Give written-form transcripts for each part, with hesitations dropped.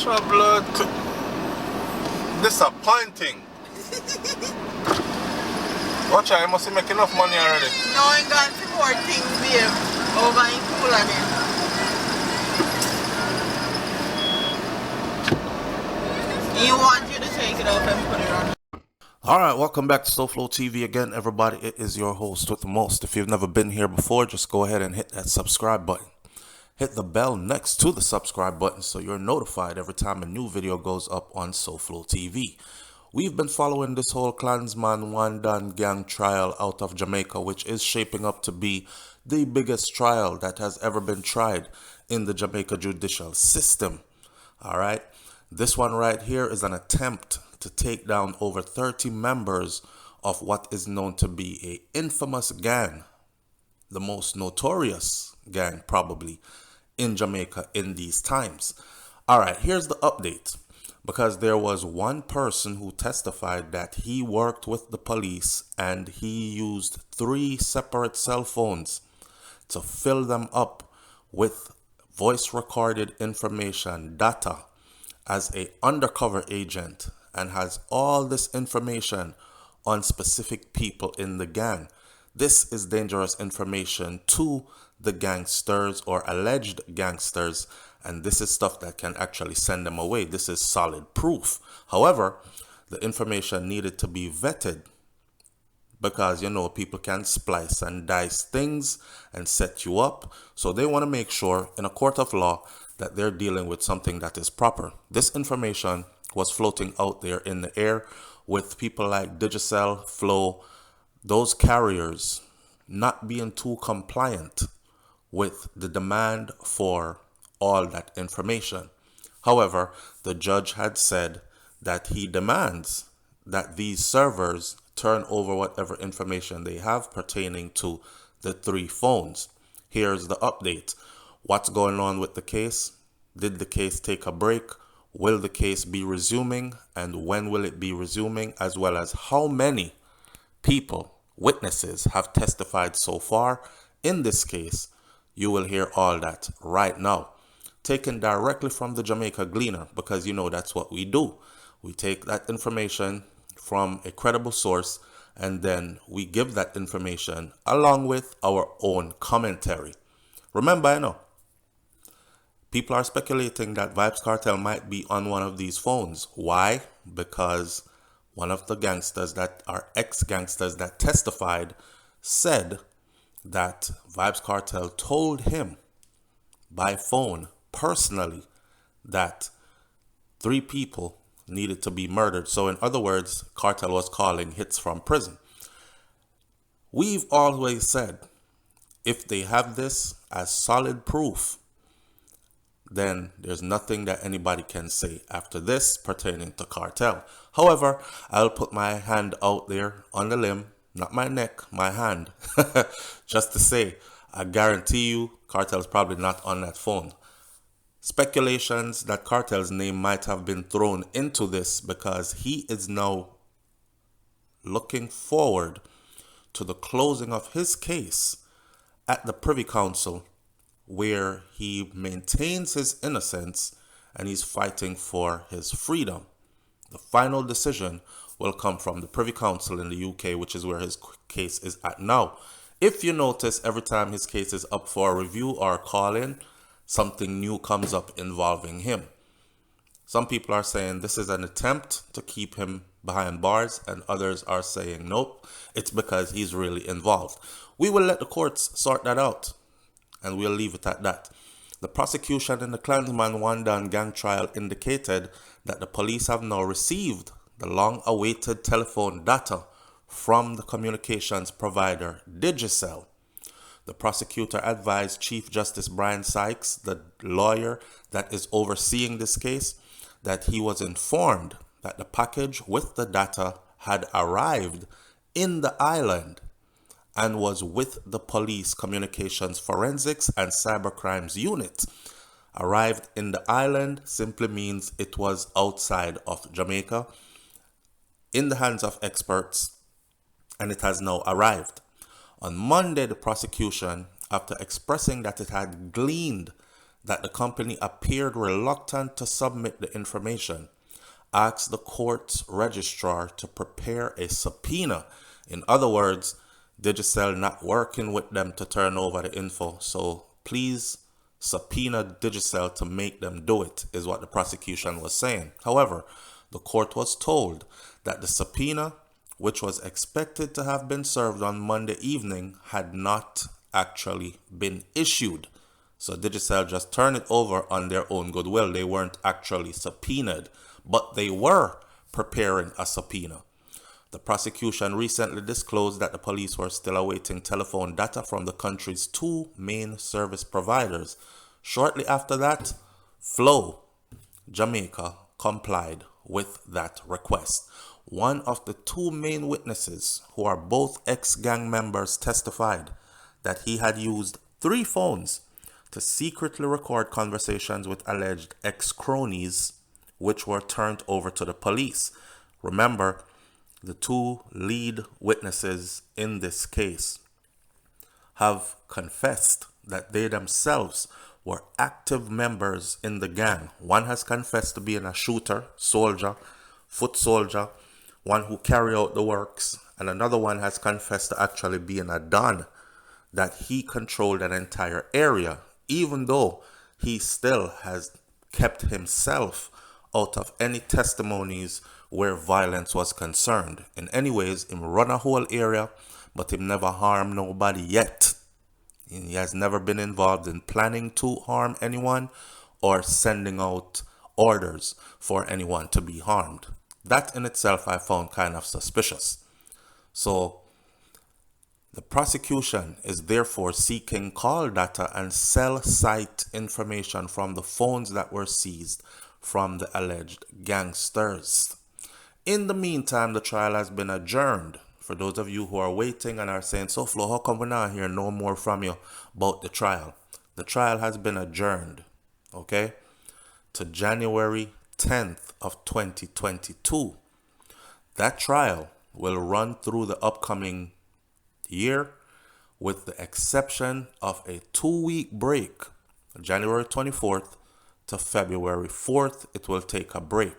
Trouble. Disappointing. Watch out, you must make enough money already. No, I got some more things here over in Cooler then. You want you to take it off and put it on. Alright, welcome back to SouFLoTV again, everybody. It is your host with the most. If you've never been here before, just go ahead and hit that subscribe button. Hit the bell next to the subscribe button so you're notified every time a new video goes up on SouFLoTV. We've been following this whole Clansman Wandan gang trial out of Jamaica, which is shaping up to be the biggest trial that has ever been tried in the Jamaica judicial system. Alright, this one right here is an attempt to take down over 30 members of what is known to be a infamous gang, the most notorious gang probably in Jamaica in these times. Alright, here's the update. Because there was one person who testified that he worked with the police and he used 3 separate cell phones to fill them up with voice recorded information, data, as a undercover agent, and has all this information on specific people in the gang. This is dangerous information to the gangsters or alleged gangsters, and this is stuff that can actually send them away. This is solid proof. However, the information needed to be vetted because, you know, people can splice and dice things and set you up. So they want to make sure in a court of law that they're dealing with something that is proper. This information was floating out there in the air with people like Digicel, Flow, those carriers not being too compliant with the demand for all that information. However, the judge had said that he demands that these servers turn over whatever information they have pertaining to the 3 phones. Here's the update. What's going on with the case? Did the case take a break? Will the case be resuming? And when will it be resuming? As well as how many people, witnesses, have testified so far in this case? You will hear all that right now. Taken directly from the Jamaica Gleaner, because you know that's what we do. We take that information from a credible source and then we give that information along with our own commentary. Remember, you know, people are speculating that Vybz Kartel might be on one of these phones. Why? Because one of the gangsters that are ex-gangsters that testified said that Vybz Kartel told him by phone personally that 3 people needed to be murdered. So in other words, Kartel was calling hits from prison. We've always said if they have this as solid proof, then there's nothing that anybody can say after this pertaining to Kartel. However, I'll put my hand out there on the limb, not my neck, my hand, just to say, I guarantee you Kartel's probably not on that phone. Speculations that Kartel's name might have been thrown into this because he is now looking forward to the closing of his case at the Privy Council, where he maintains his innocence and he's fighting for his freedom. The final decision will come from the Privy Council in the UK, which is where his case is at now. If you notice, every time his case is up for a review or a call-in, something new comes up involving him. Some people are saying this is an attempt to keep him behind bars, and others are saying nope, it's because he's really involved. We will let the courts sort that out, and we'll leave it at that. The prosecution in the Clansman Wandan gang trial indicated that the police have now received the long-awaited telephone data from the communications provider Digicel. The prosecutor advised Chief Justice Brian Sykes, the lawyer that is overseeing this case, that he was informed that the package with the data had arrived in the island and was with the police communications forensics and cybercrimes unit. Arrived in the island simply means it was outside of Jamaica, in the hands of experts, and it has now arrived. On Monday, the prosecution, after expressing that it had gleaned that the company appeared reluctant to submit the information, asked the court's registrar to prepare a subpoena. In other words, Digicel not working with them to turn over the info, so please subpoena Digicel to make them do it, is what the prosecution was saying. However, the court was told that the subpoena, which was expected to have been served on Monday evening, had not actually been issued. So Digicel just turned it over on their own goodwill. They weren't actually subpoenaed, but they were preparing a subpoena. The prosecution recently disclosed that the police were still awaiting telephone data from the country's two main service providers. Shortly after that, Flow, Jamaica, complied with that request. One of the two main witnesses, who are both ex-gang members, testified that he had used 3 phones to secretly record conversations with alleged ex-cronies, which were turned over to the police. Remember, the 2 lead witnesses in this case have confessed that they themselves were active members in the gang. One has confessed to being a shooter, soldier, foot soldier, one who carry out the works, and another one has confessed to actually being a don, that he controlled an entire area, even though he still has kept himself out of any testimonies where violence was concerned. In any ways, him run a whole area, but him never harm nobody yet. He has never been involved in planning to harm anyone or sending out orders for anyone to be harmed. That in itself I found kind of suspicious. So the prosecution is therefore seeking call data and cell site information from the phones that were seized from the alleged gangsters. In the meantime, the trial has been adjourned. For those of you who are waiting and are saying, so Flo, how come we not hear no more from you about the trial? The trial has been adjourned, okay, to January 10th of 2022. That trial will run through the upcoming year, with the exception of a 2-week break. January 24th to February 4th, it will take a break.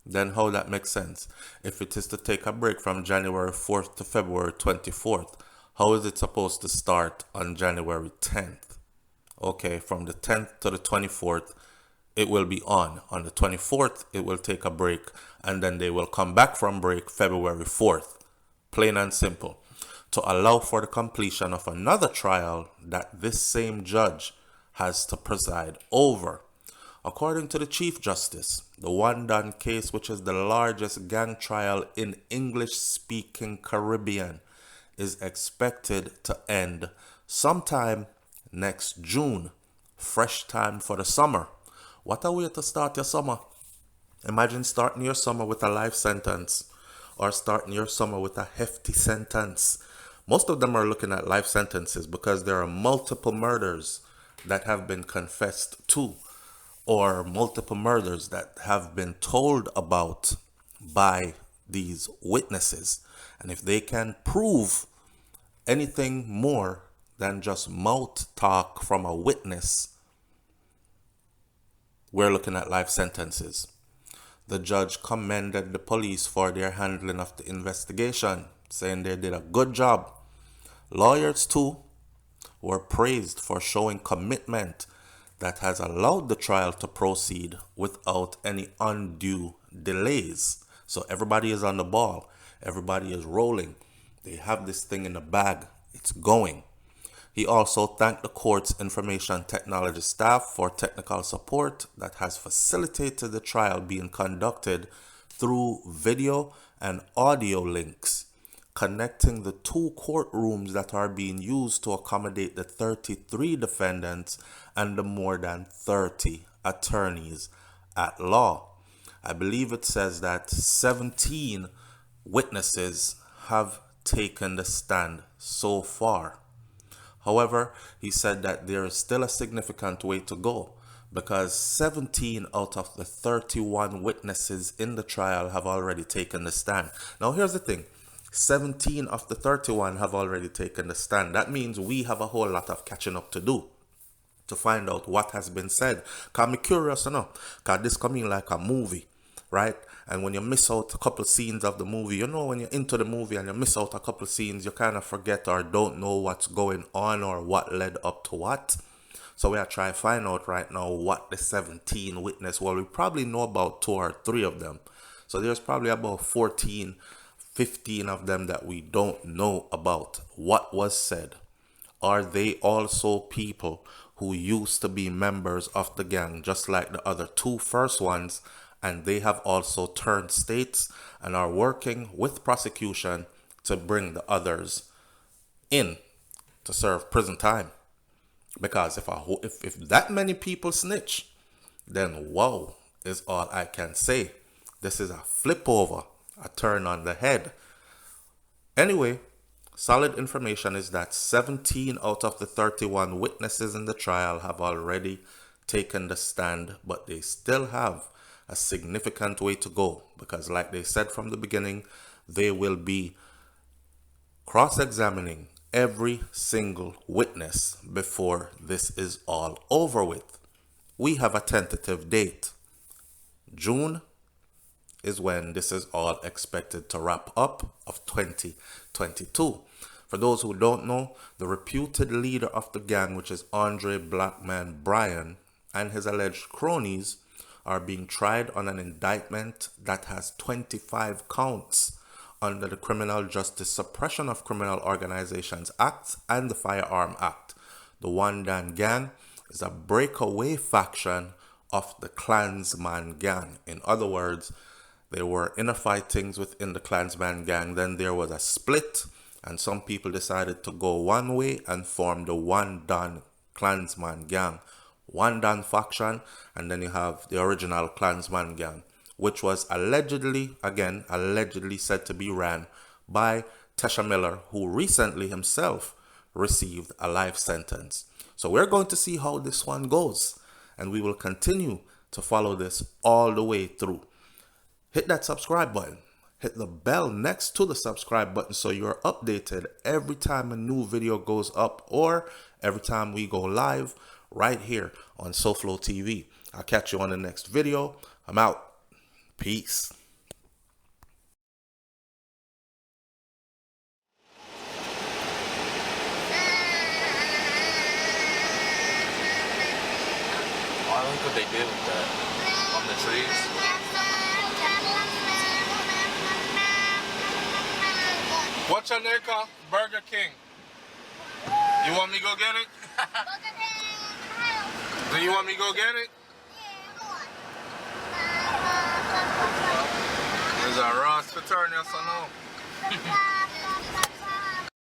Then how that makes sense? If it is to take a break from January 4th to February 24th, how is it supposed to start on January 10th? Okay, from the 10th to the 24th, it will be on. On the 24th, it will take a break, and then they will come back from break February 4th. Plain and simple. To allow for the completion of another trial that this same judge has to preside over. According to the Chief Justice, the One Done case, which is the largest gang trial in English-speaking Caribbean, is expected to end sometime next June. Fresh time for the summer. What a way to start your summer. Imagine starting your summer with a life sentence, or starting your summer with a hefty sentence. Most of them are looking at life sentences because there are multiple murders that have been confessed to, or multiple murders that have been told about by these witnesses. And if they can prove anything more than just mouth talk from a witness, we're looking at life sentences. The judge commended the police for their handling of the investigation, saying they did a good job. Lawyers too were praised for showing commitment that has allowed the trial to proceed without any undue delays. So everybody is on the ball. Everybody is rolling. They have this thing in the bag. It's going. He also thanked the court's information technology staff for technical support that has facilitated the trial being conducted through video and audio links, connecting the 2 courtrooms that are being used to accommodate the 33 defendants and the more than 30 attorneys at law. I believe it says that 17 witnesses have taken the stand so far. However, he said that there is still a significant way to go, because 17 out of the 31 witnesses in the trial have already taken the stand. Now here's the thing. 17 of the 31 have already taken the stand. That means we have a whole lot of catching up to do. to find out what has been said. Cause I'm curious, cause this coming like a movie, right? And when you miss out a couple scenes of the movie, when you're into the movie and you miss out a couple scenes, you kind of forget or don't know what's going on or what led up to what. So we are trying to find out right now what the 17 witness. Well, we probably know about 2 or 3 of them. So there's probably about 14, 15 of them that we don't know about what was said. Are they also people who used to be members of the gang, just like the other 2 first ones, and they have also turned states and are working with prosecution to bring the others in to serve prison time? Because if that many people snitch, then whoa is all I can say. This is a flip over, a turn on the head. Anyway, solid information is that 17 out of the 31 witnesses in the trial have already taken the stand, but they still have a significant way to go because, like they said from the beginning, they will be cross-examining every single witness before this is all over with. We have a tentative date. June is when this is all expected to wrap up of 2022. For those who don't know, the reputed leader of the gang, which is Andre Blackman Bryan, and his alleged cronies are being tried on an indictment that has 25 counts under the Criminal Justice Suppression of Criminal Organizations Act and the Firearm Act. The One Dan Gang is a breakaway faction of the Clansman gang. In other words, there were inner fightings within the Clansman gang. Then there was a split, and some people decided to go one way and form the One Dan Clansman gang. One Dan faction, and then you have the original Clansman gang, which was allegedly said to be ran by Tesha Miller, who recently himself received a life sentence. So we're going to see how this one goes, and we will continue to follow this all the way through. Hit that subscribe button. Hit the bell next to the subscribe button so you're updated every time a new video goes up or every time we go live right here on SouFLoTV. I'll catch you on the next video. I'm out. Peace. Look what they did with that on the trees. What's your name called? Burger King. You want me to go get it? Do you want me to go get it? There's a Ross Fraternity, yes or no?